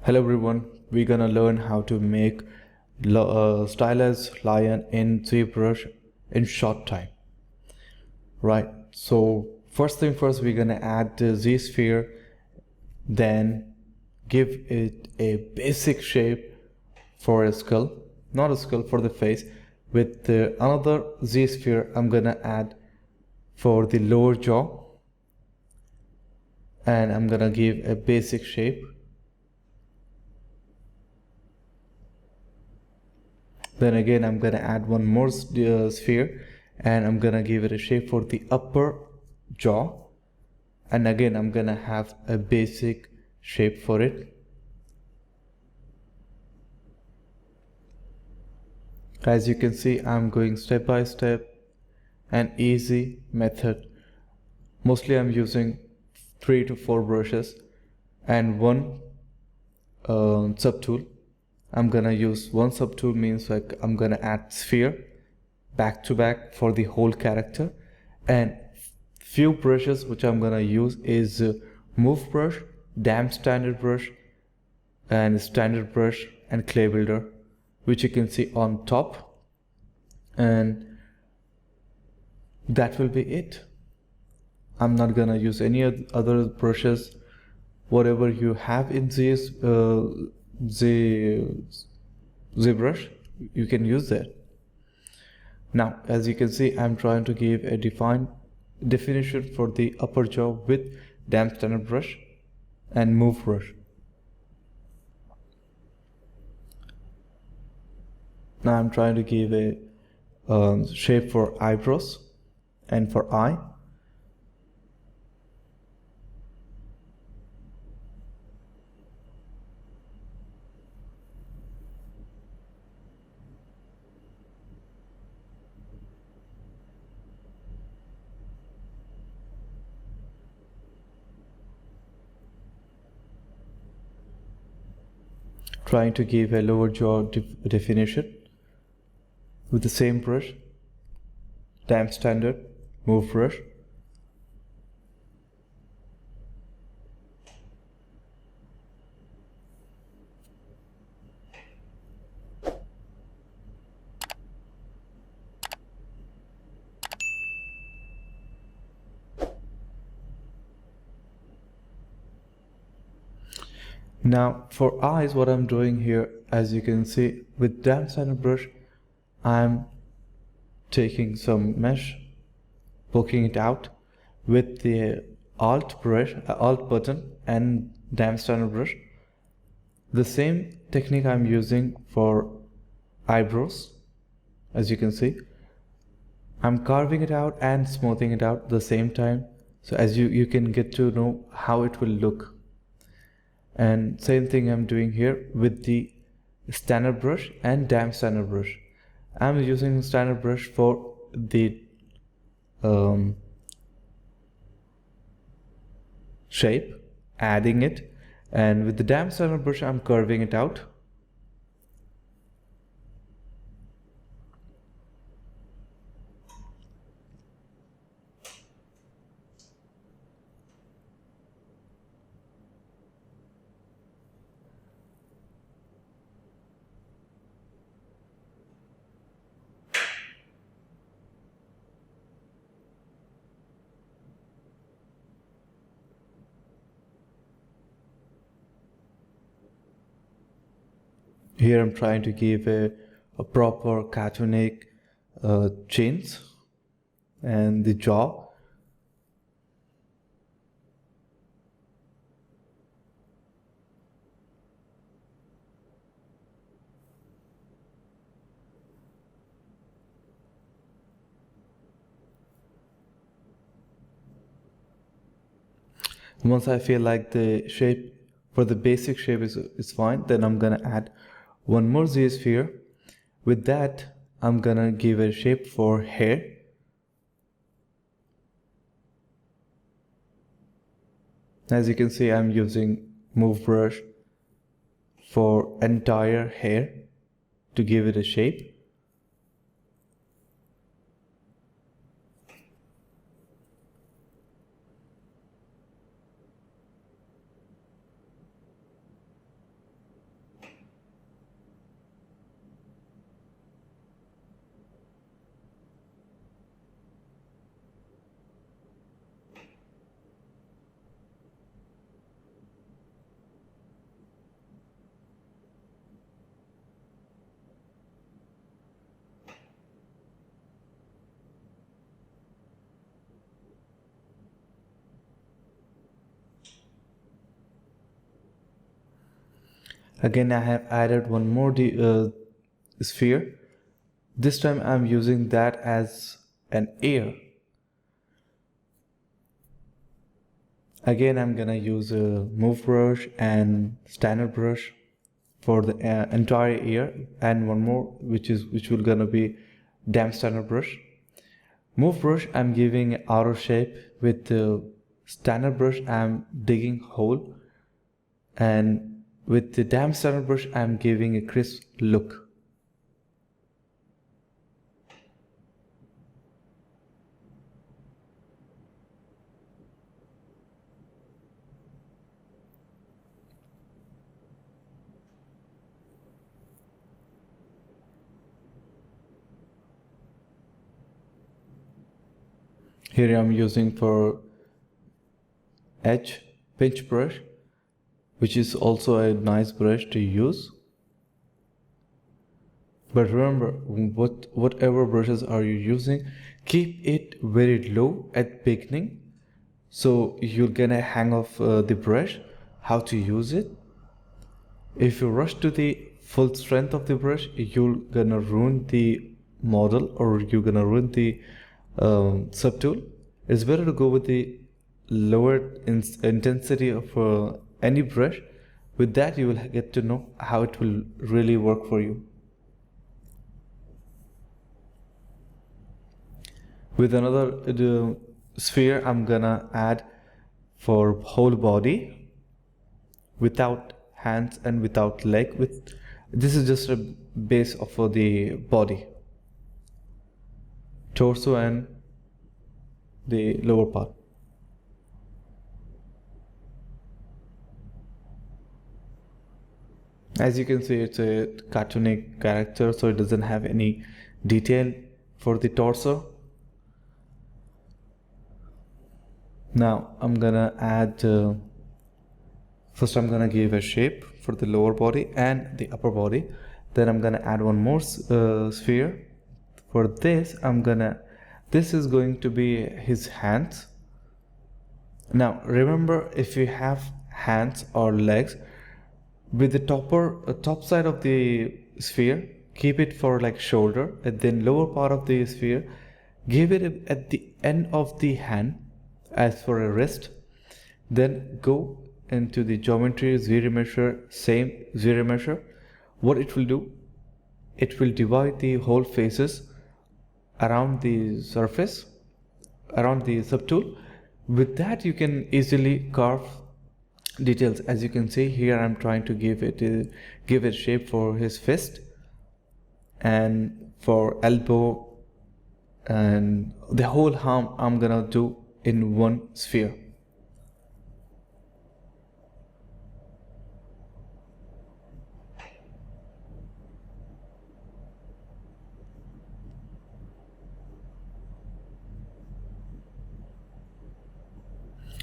Hello everyone, we're gonna learn how to make stylized lion in ZBrush in short time. Right, so first thing first, we're gonna add the Z sphere, then give it a basic shape for a skull, not a skull, for the face. With another Z sphere, I'm gonna add for the lower jaw, and I'm gonna give a basic shape. Then again, I'm gonna add one more sphere, and I'm gonna give it a shape for the upper jaw, and again I'm gonna have a basic shape for it. As you can see, I'm going step by step, an easy method. Mostly I'm using 3 to 4 brushes and one subtool. I'm gonna use one subtool, means like I'm gonna add sphere back to back for the whole character, and few brushes which I'm gonna use is move brush, damp standard brush, and standard brush, and clay builder, which you can see on top, and that will be it. I'm not gonna use any other brushes. Whatever you have in ZBrush, you can use that. Now, as you can see, I'm trying to give a definition for the upper jaw with damp standard brush and move brush. Now I'm trying to give a shape for eyebrows and for eye. Trying to give a lower jaw definition with the same brush, damp standard, move brush. Now for eyes, what I'm doing here, as you can see, with damp standard brush, I'm taking some mesh, poking it out with the alt button and damp standard brush. The same technique I'm using for eyebrows. As you can see, I'm carving it out and smoothing it out at the same time, so as you can get to know how it will look. And same thing I'm doing here with the standard brush and damp standard brush. I'm using standard brush for the shape, adding it, and with the damp standard brush I'm curving it out. Here I'm trying to give a proper cartoonic chins and the jaw. Once I feel like the shape for the basic shape is fine, then I'm gonna add one more Z sphere. With that, I'm gonna give a shape for hair. As you can see, I'm using move brush for entire hair to give it a shape. Again, I have added one more sphere. This time I'm using that as an ear. Again, I'm gonna use a move brush and standard brush for the entire ear, and one more which will gonna be damp standard brush. Move brush, I'm giving outer shape. With the standard brush, I'm digging hole, and with the damp standard brush, I'm giving a crisp look. Here I'm using for edge pinch brush, which is also a nice brush to use. But remember, whatever brushes are you using, keep it very low at beginning, so you'll get a hang of the brush, how to use it. If you rush to the full strength of the brush, you're gonna ruin the model, or you're gonna ruin the subtool. It's better to go with the lower intensity of any brush. With that, you will get to know how it will really work for you. With another sphere, I'm gonna add for whole body, without hands and without leg. This is just a base of for the body, torso and the lower part. As you can see, it's a cartoonic character, so it doesn't have any detail for the torso. Now I'm gonna add first I'm gonna give a shape for the lower body and the upper body. Then I'm gonna add one more sphere. For this, this is going to be his hands. Now remember, if you have hands or legs, with the top side of the sphere, keep it for like shoulder, and then lower part of the sphere, give it at the end of the hand as for a wrist. Then go into the geometry, ZBrush, same ZBrush. What it will do, it will divide the whole faces around the surface, around the subtool. With that, you can easily carve details. As you can see here, I'm trying to give it shape for his fist and for elbow, and the whole arm I'm gonna do in one sphere.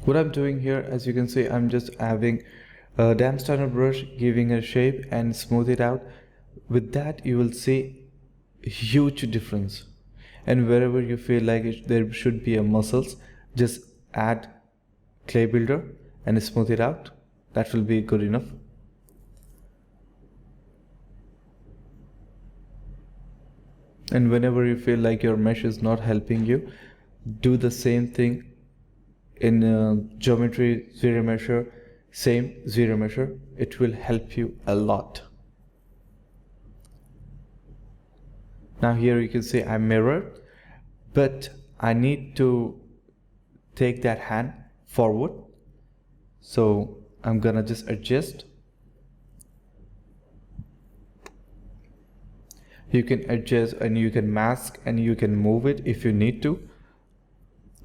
What I'm doing here, as you can see, I'm just having a damp standard brush, giving a shape and smooth it out. With that, you will see a huge difference. And wherever you feel like there should be a muscles, just add clay builder and smooth it out. That will be good enough. And whenever you feel like your mesh is not helping you, do the same thing in geometry, ZBrush, same ZBrush. It will help you a lot. Now here you can see I mirrored, but I need to take that hand forward, so I'm gonna just adjust. You can adjust and you can mask and you can move it if you need to,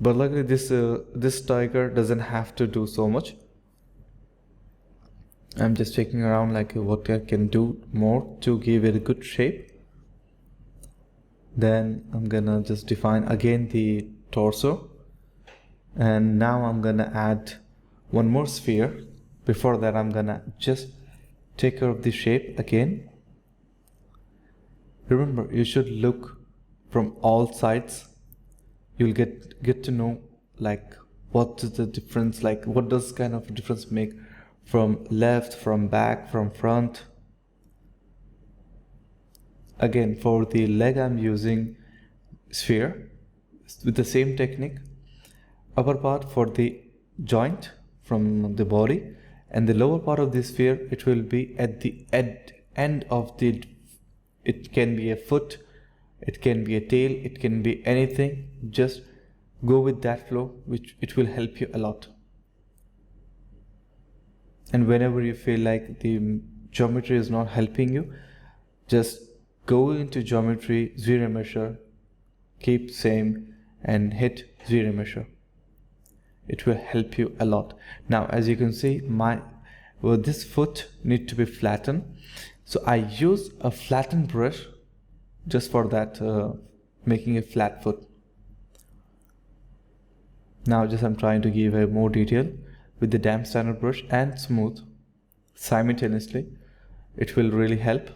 but luckily this tiger doesn't have to do so much. I'm just checking around like what I can do more to give it a good shape. Then I'm gonna just define again the torso, and now I'm gonna add one more sphere. Before that, I'm gonna just take care of the shape again. Remember, you should look from all sides. You'll get to know like what is the difference, like what does kind of difference make from left, from back, from front. Again, for the leg I'm using sphere with the same technique. Upper part for the joint from the body, and the lower part of the sphere, it will be at the end of the, it can be a foot, it can be a tail, it can be anything. Just go with that flow, which it will help you a lot. And whenever you feel like the geometry is not helping you, just go into geometry, zero measure, keep same, and hit zero measure. It will help you a lot. Now, as you can see, this foot need to be flattened, so I use a flattened brush just for that, making a flat foot. Now just I'm trying to give a more detail with the damp standard brush and smooth simultaneously. It will really help.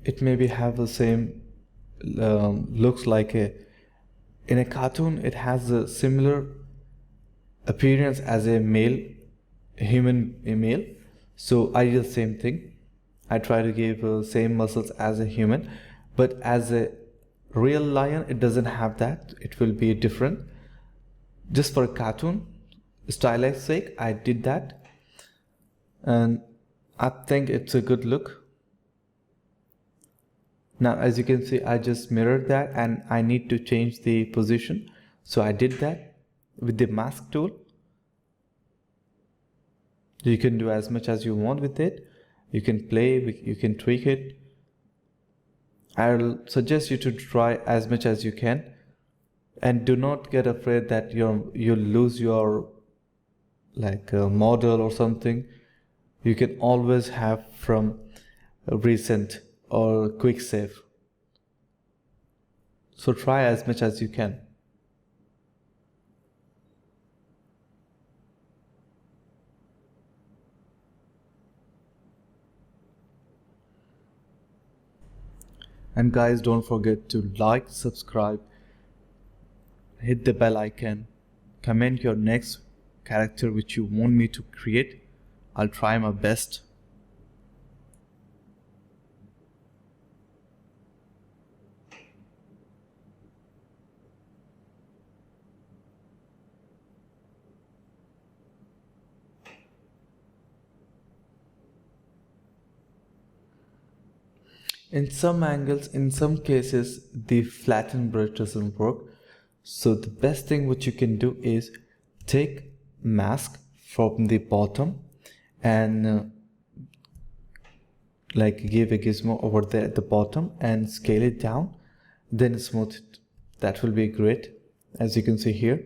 It maybe have the same looks like in a cartoon. It has a similar appearance as a male, a male. So I do the same thing. I try to give same muscles as a human, but as a real lion, it doesn't have that. It will be different. Just for a cartoon, stylized sake, I did that, and I think it's a good look. Now, as you can see, I just mirrored that and I need to change the position. So I did that with the mask tool. You can do as much as you want with it. You can play, you can tweak it. I'll suggest you to try as much as you can, and do not get afraid that you'll lose your model or something. You can always have from recent or quick save. So try as much as you can. And guys, don't forget to like, subscribe, hit the bell icon, comment your next character which you want me to create. I'll try my best. In some angles, in some cases, the flattened brush doesn't work. So the best thing which you can do is take mask from the bottom and give a gizmo over there at the bottom and scale it down, then smooth it. That will be great, as you can see here.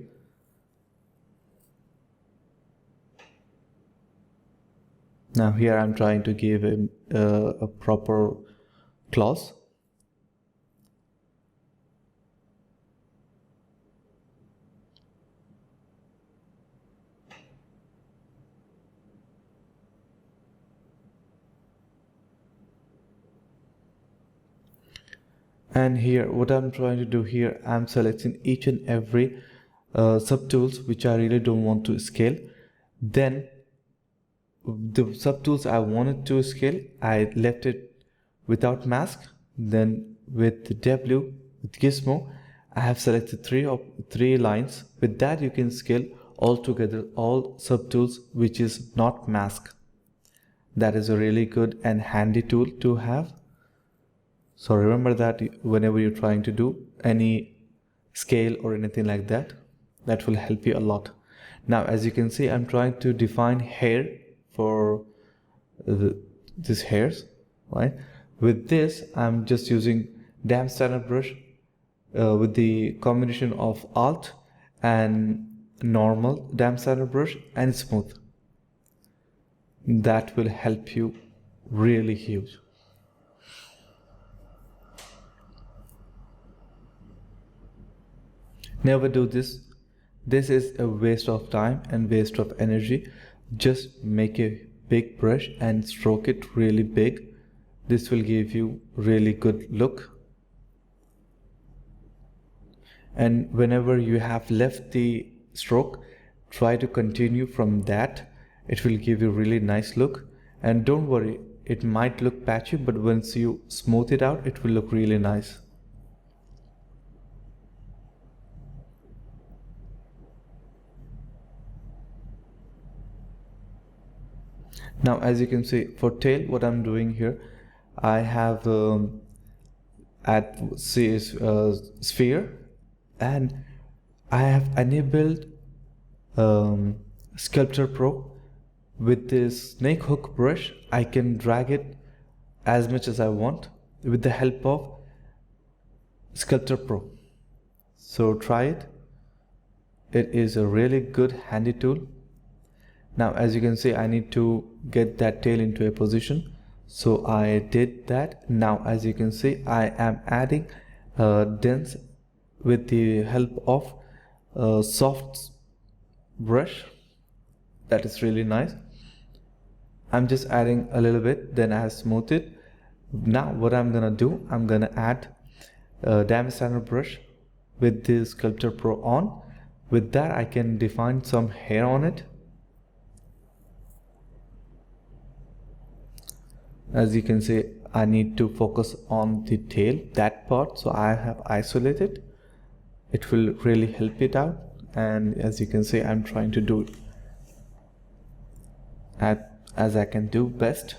Now here I'm trying to give a proper claws. And here, what I'm trying to do here, I'm selecting each and every subtools which I really don't want to scale. Then the subtools I wanted to scale, I left it without mask. Then with the W, with gizmo, I have selected three lines. With that, you can scale all together all subtools which is not mask. That is a really good and handy tool to have. So remember that whenever you're trying to do any scale or anything like that, that will help you a lot. Now, as you can see, I'm trying to define hair for these hairs, right? With this, I'm just using damp standard brush with the combination of alt and normal damp sanded brush and smooth. That will help you really huge. Never do this. This is a waste of time and waste of energy. Just make a big brush and stroke it really big. This will give you really good look. And whenever you have left the stroke, try to continue from that. It will give you really nice look. And don't worry, it might look patchy, but once you smooth it out, it will look really nice. Now, as you can see, for tail, what I'm doing here, I have sphere, and I have enabled Sculptor Pro. With this snake hook brush, I can drag it as much as I want with the help of Sculptor Pro. So try it. It is a really good handy tool. Now, as you can see, I need to get that tail into a position. So I did that. Now, as you can see, I am adding dents with the help of soft brush. That is really nice. I'm just adding a little bit, then I have smoothed it. Now what I'm gonna do, I'm gonna add damp sanded brush with the Sculptor Pro on. With that, I can define some hair on it. As you can see, I need to focus on the tail, that part, so I have isolated. It will really help it out, and as you can see, I'm trying to do it as I can do best.